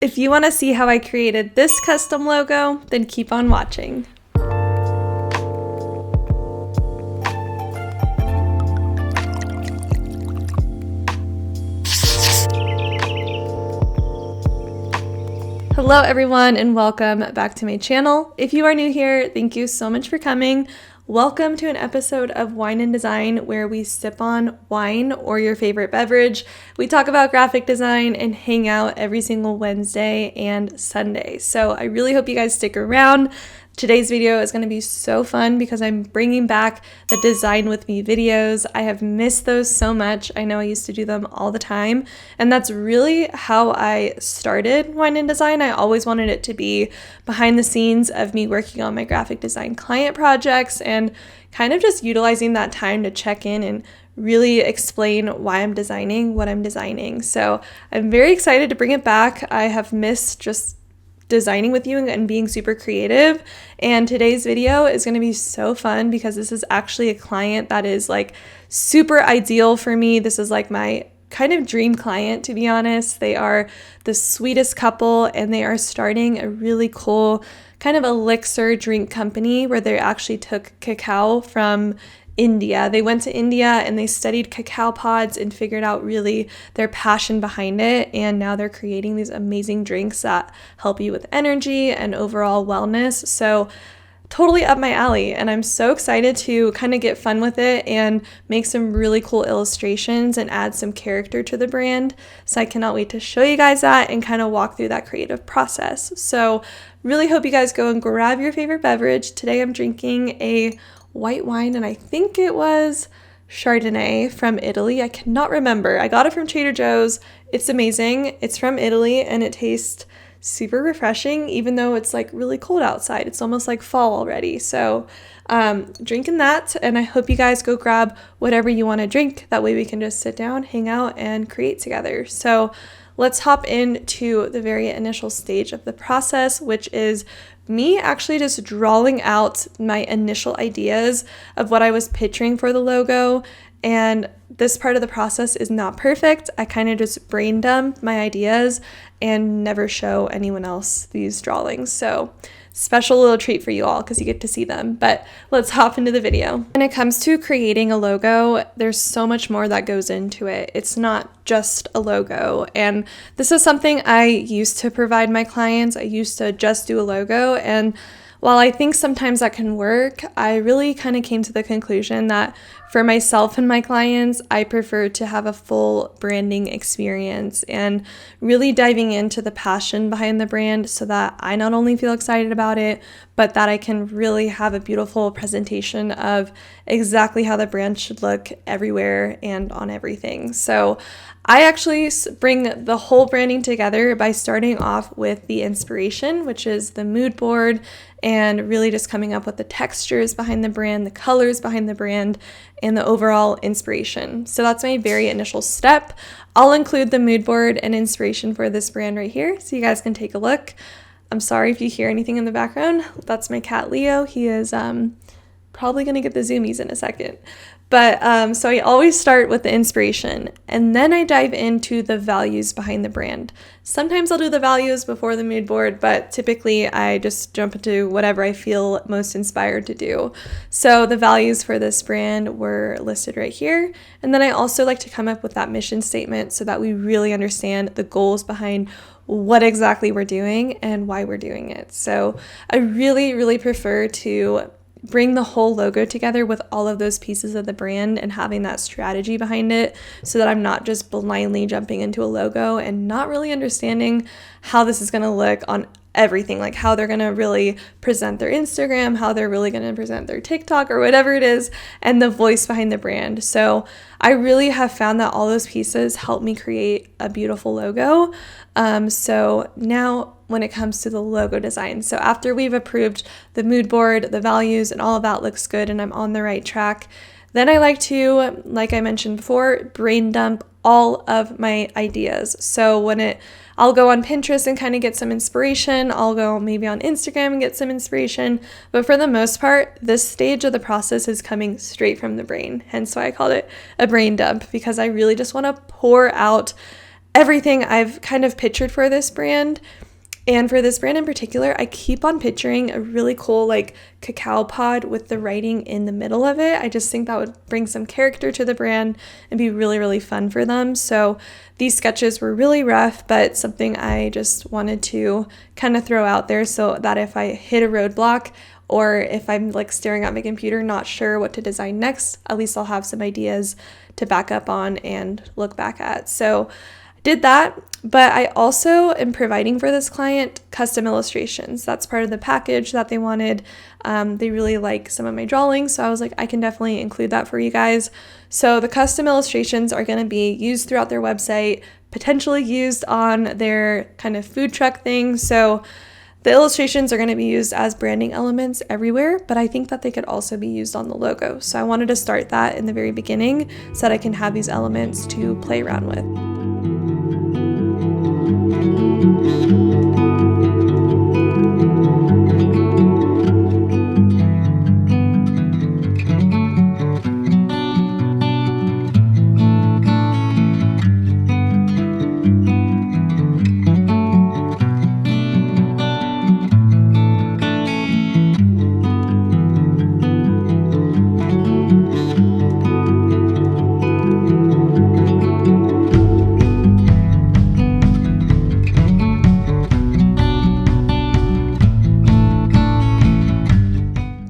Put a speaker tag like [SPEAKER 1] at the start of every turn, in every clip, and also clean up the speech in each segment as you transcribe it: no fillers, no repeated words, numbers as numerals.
[SPEAKER 1] If you want to see how I created this custom logo, then keep on watching. Hello everyone and welcome back to my channel. If you are new here, thank you so much for coming. Welcome to an episode of Wine and Design where we sip on wine or your favorite beverage. We talk about graphic design and hang out every single Wednesday and Sunday. So I really hope you guys stick around. Today's video is going to be so fun because I'm bringing back the Design With Me videos. I have missed those so much. I know I used to do them all the time, and that's really how I started Wine and Design. I always wanted it to be behind the scenes of me working on my graphic design client projects and kind of just utilizing that time to check in and really explain why I'm designing what I'm designing. So I'm very excited to bring it back. I have missed just designing with you and being super creative, and today's video is going to be so fun because this is actually a client that is like super ideal for me. This is like my kind of dream client, to be honest. They are the sweetest couple and they are starting a really cool kind of elixir drink company where they actually took cacao from India. They went to India and they studied cacao pods and figured out really their passion behind it. And now they're creating these amazing drinks that help you with energy and overall wellness. So totally up my alley. And I'm so excited to kind of get fun with it and make some really cool illustrations and add some character to the brand. So I cannot wait to show you guys that and kind of walk through that creative process. So really hope you guys go and grab your favorite beverage. Today I'm drinking a white wine, and I think it was Chardonnay from Italy. I cannot remember. I got it from Trader Joe's. It's amazing. It's from Italy and it tastes super refreshing even though it's like really cold outside. It's almost like fall already. So drinking that, and I hope you guys go grab whatever you want to drink. That way we can just sit down, hang out, and create together. So let's hop into the very initial stage of the process, which is me actually just drawing out my initial ideas of what I was picturing for the logo. And this part of the process is not perfect. I kind of just brain dump my ideas and never show anyone else these drawings. So special little treat for you all because you get to see them. But let's hop into the video. When it comes to creating a logo, there's so much more that goes into it. It's not just a logo. And this is something I used to provide my clients. I used to just do a logo. And while I think sometimes that can work, I really kind of came to the conclusion that for myself and my clients, I prefer to have a full branding experience and really diving into the passion behind the brand so that I not only feel excited about it, but that I can really have a beautiful presentation of exactly how the brand should look everywhere and on everything. So I actually bring the whole branding together by starting off with the inspiration, which is the mood board, and really just coming up with the textures behind the brand, the colors behind the brand, and the overall inspiration. So that's my very initial step. I'll include the mood board and inspiration for this brand right here so you guys can take a look. I'm sorry if you hear anything in the background. That's my cat Leo. He is probably going to get the zoomies in a second. But so I always start with the inspiration and then I dive into the values behind the brand. Sometimes I'll do the values before the mood board, but typically I just jump into whatever I feel most inspired to do. So the values for this brand were listed right here. And then I also like to come up with that mission statement so that we really understand the goals behind what exactly we're doing and why we're doing it. So I really, really prefer to bring the whole logo together with all of those pieces of the brand and having that strategy behind it so that I'm not just blindly jumping into a logo and not really understanding how this is going to look on everything, like how they're going to really present their Instagram, how they're really going to present their TikTok or whatever it is, and the voice behind the brand. So I really have found that all those pieces help me create a beautiful logo. So now when it comes to the logo design, so after we've approved the mood board, the values, and all of that looks good and I'm on the right track, then I like to, like I mentioned before, brain dump all of my ideas. So I'll go on Pinterest and kind of get some inspiration. I'll go maybe on Instagram and get some inspiration. But for the most part, this stage of the process is coming straight from the brain. Hence why I called it a brain dump, because I really just want to pour out everything I've kind of pictured for this brand. And for this brand in particular, I keep on picturing a really cool like cacao pod with the writing in the middle of it. I just think that would bring some character to the brand and be really, really fun for them. So these sketches were really rough, but something I just wanted to kind of throw out there so that if I hit a roadblock or if I'm like staring at my computer, not sure what to design next, at least I'll have some ideas to back up on and look back at. So did that, but I also am providing for this client custom illustrations. That's part of the package that they wanted. They really like some of my drawings, so I was like, I can definitely include that for you guys. So the custom illustrations are going to be used throughout their website, potentially used on their kind of food truck thing. So the illustrations are going to be used as branding elements everywhere, but I think that they could also be used on the logo. So I wanted to start that in the very beginning so that I can have these elements to play around with.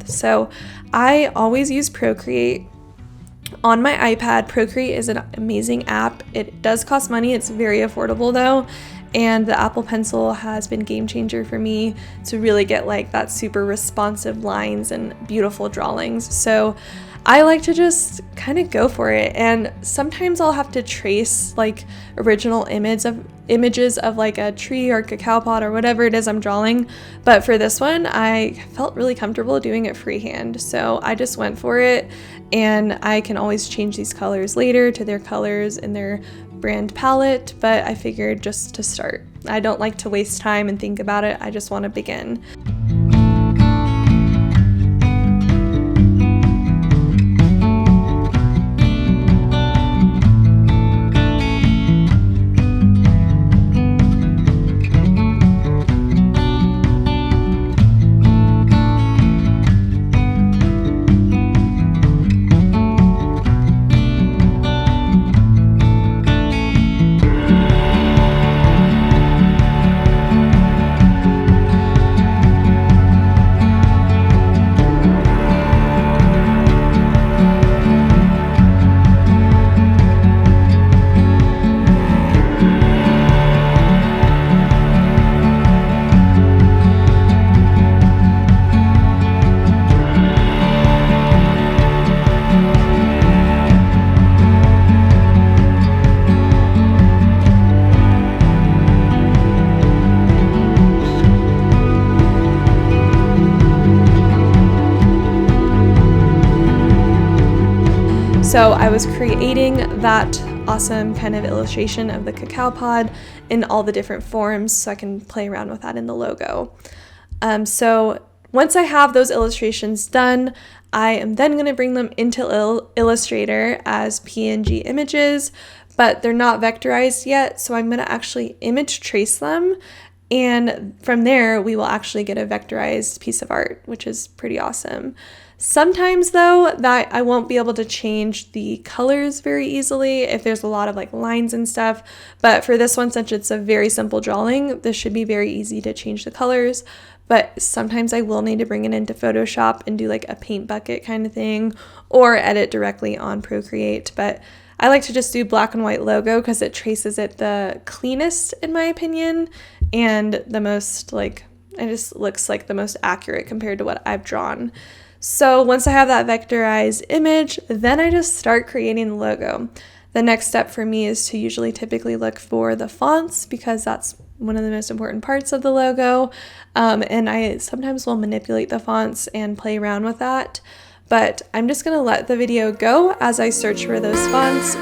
[SPEAKER 1] So I always use Procreate on my iPad. Procreate is an amazing app. It does cost money. It's very affordable though. And the Apple Pencil has been game changer for me to really get like that super responsive lines and beautiful drawings. So I like to just kind of go for it. And sometimes I'll have to trace like original images of like a tree or cacao pod or whatever it is I'm drawing. But for this one, I felt really comfortable doing it freehand. So I just went for it, and I can always change these colors later to their colors in their brand palette. But I figured just to start, I don't like to waste time and think about it. I just want to begin. So I was creating that awesome kind of illustration of the cacao pod in all the different forms so I can play around with that in the logo. So once I have those illustrations done, I am then going to bring them into Illustrator as PNG images, but they're not vectorized yet, so I'm going to actually image trace them, and from there we will actually get a vectorized piece of art, which is pretty awesome. Sometimes though, that I won't be able to change the colors very easily if there's a lot of like lines and stuff, but for this one, since it's a very simple drawing, this should be very easy to change the colors. But sometimes I will need to bring it into Photoshop and do like a paint bucket kind of thing, or edit directly on Procreate. But I like to just do black and white logo because it traces it the cleanest in my opinion, and the most like, it just looks like the most accurate compared to what I've drawn. So once I have that vectorized image, then I just start creating the logo. The next step for me is to typically look for the fonts, because that's one of the most important parts of the logo. And I sometimes will manipulate the fonts and play around with that. But I'm just going to let the video go as I search for those fonts.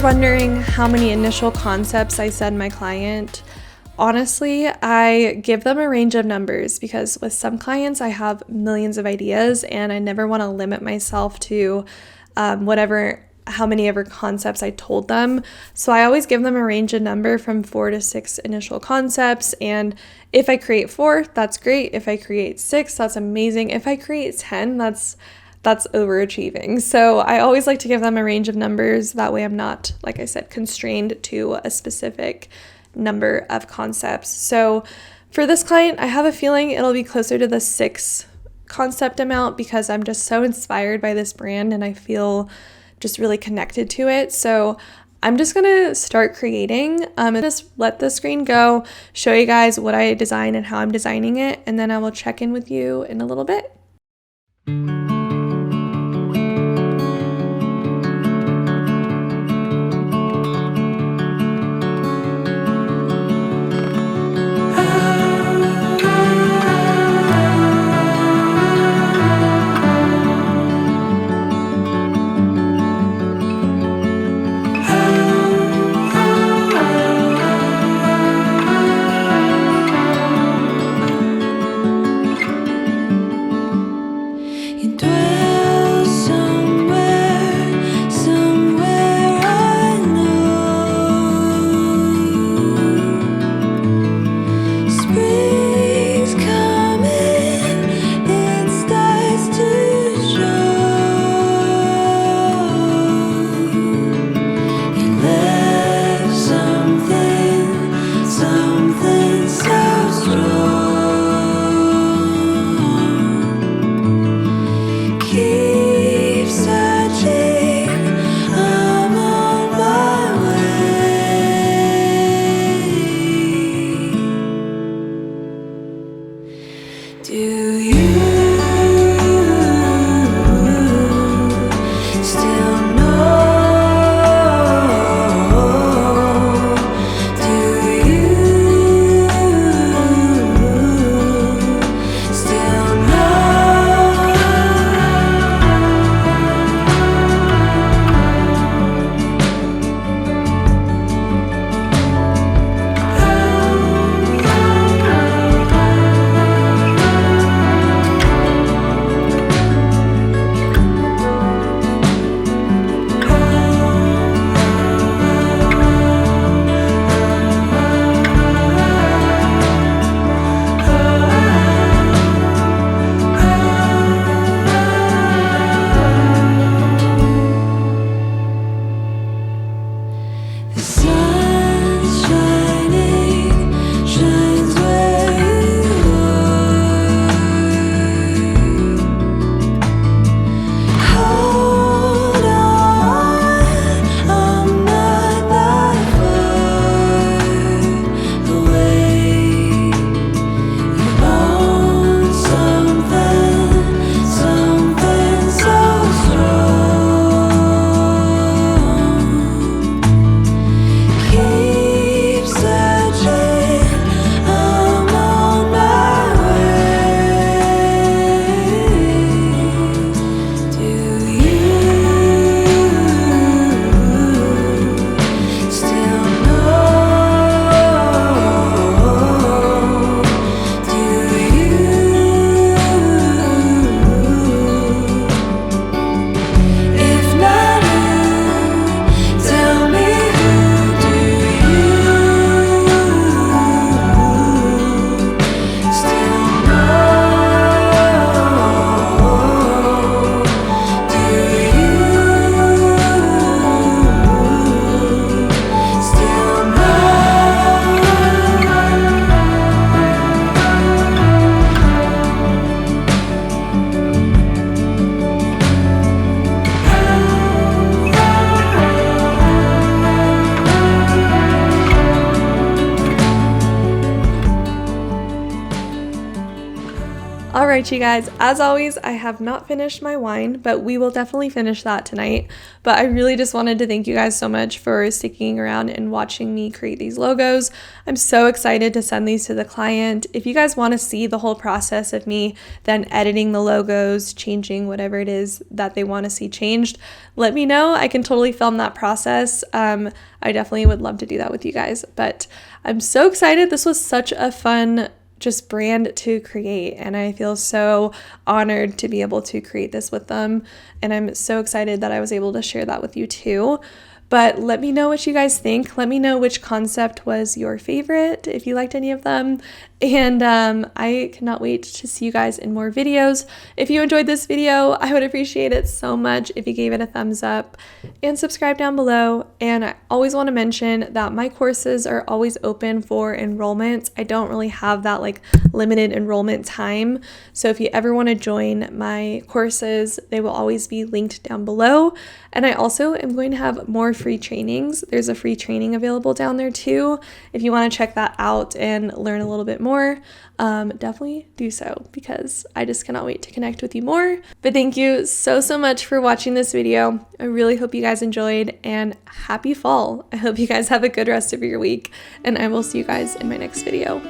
[SPEAKER 1] wondering how many initial concepts I send my client, honestly, I give them a range of numbers because with some clients I have millions of ideas and I never want to limit myself to how many ever concepts I told them. So I always give them a range of number from 4 to 6 initial concepts. And if I create 4, that's great. If I create 6, that's amazing. If I create 10, that's overachieving. So I always like to give them a range of numbers. That way I'm not, like I said, constrained to a specific number of concepts. So for this client, I have a feeling it'll be closer to the 6 concept amount because I'm just so inspired by this brand and I feel just really connected to it. So I'm just gonna start creating and just let the screen go, show you guys what I design and how I'm designing it, and then I will check in with you in a little bit. right, you guys, as always, I have not finished my wine, but we will definitely finish that tonight. But I really just wanted to thank you guys so much for sticking around and watching me create these logos. I'm so excited to send these to the client. If you guys want to see the whole process of me then editing the logos, changing whatever it is that they want to see changed, let me know. I can totally film that process. I definitely would love to do that with you guys. But I'm so excited. This was such a fun just brand to create, and I feel so honored to be able to create this with them, and I'm so excited that I was able to share that with you too. But let me know what you guys think. Let me know which concept was your favorite, if you liked any of them. And I cannot wait to see you guys in more videos. If you enjoyed this video, I would appreciate it so much if you gave it a thumbs up and subscribe down below. And I always want to mention that my courses are always open for enrollments. I don't really have that like limited enrollment time. So if you ever want to join my courses, they will always be linked down below. And I also am going to have more free trainings. There's a free training available down there too. If you want to check that out and learn a little bit more, definitely do so, because I just cannot wait to connect with you more. But thank you so much for watching this video. I really hope you guys enjoyed, and happy fall. I hope you guys have a good rest of your week, and I will see you guys in my next video.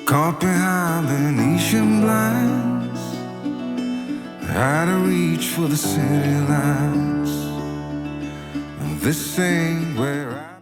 [SPEAKER 2] Caught behind Venetian blinds, out of reach for the city lights. This ain't where I